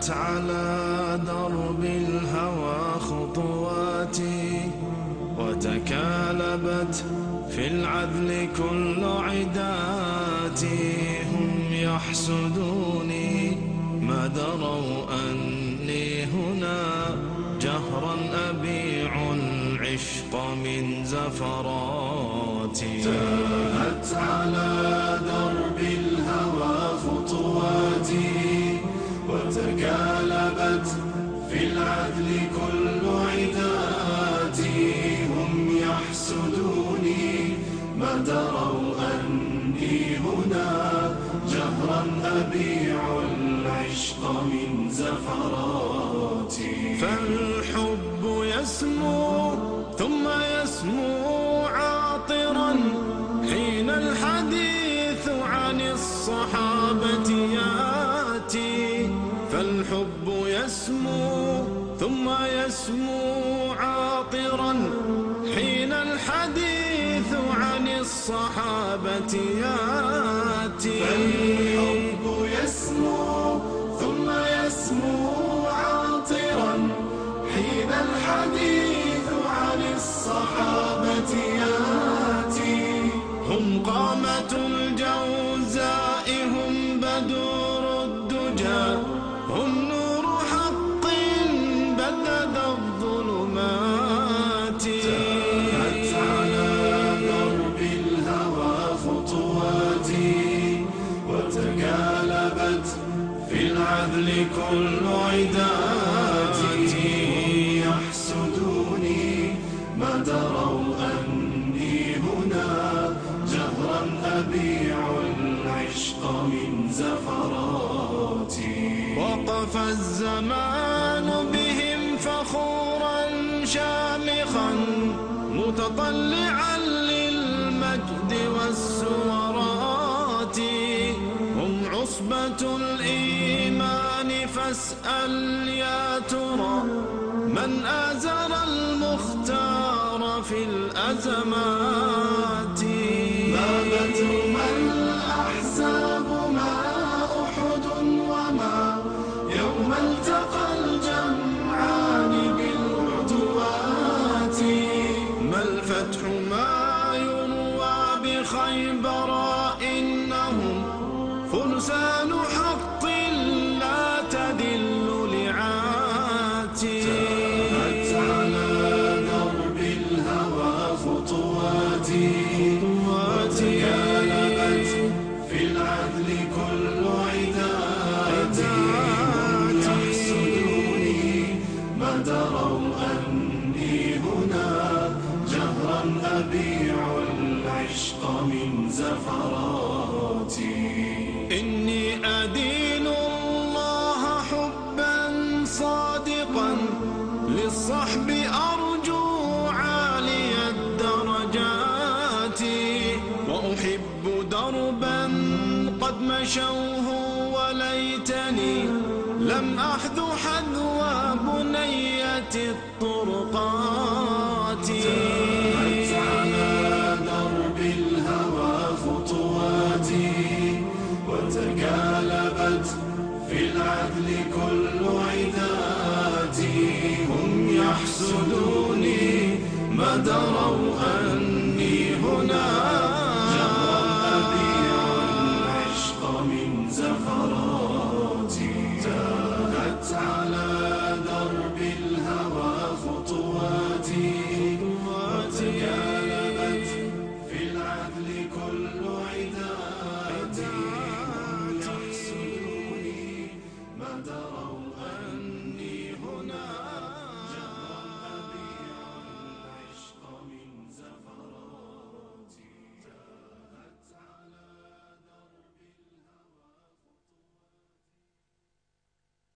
تاهت على درب الهوى خطواتي، وتكالبت في العذل كل عداتي. هم يحسدوني ما دروا أني هنا جهرا أبيع العشق من زفراتي. تاهت على درب الهوى خطواتي، وتكالبت في العدل كل عداتي. هم يحسدوني ما دروا أني هنا جهرا أبيع العشق من زفراتي. فالحب يسمو ثم يسمو عاطرا حين الحديث عن الصحابة ياتي. فالحب يسمو ثم يسمو عاطرا حين الحديث عن الصحابة ياتي. فالحب يسمو ثم يسمو عاطرا حين الحديث عن الصحابة ياتي. هم قامة الجوزاء، هم بدور الدجى، هم نور حق بدد الظلمات. تاهت على درب الهوى خطواتي، وتكالبت في العذل كل عداتي. يحسدوني ما دروا أني هنا جهرا أبيع العشق من زفراتي. وقف الزمان بهم فخورا شامخا متطلعا للمجد والسورات. هم عصبة الإيمان فاسأل يا ترى من آزر المختار في الأزمات. ما بدر ما الأحزاب ما أحد وما يوم التقى الجمعان بالعدوات. ما الفتح ما يروى بخيبر إنهم فرسان حق لا تدل لعاتي. تاهت على درب الهوى خطواتي، وتكالبت في العدل كل عداتي. يحسدوني ما دروا أني هنا جهرا أبيع العشق من زفراتي. إني أدين الله حبا صادقا للصحب أرجو عالي الدرجات. وأحب دربا قد مشوه وليتني لم أحذو حذو بنية الطرقات.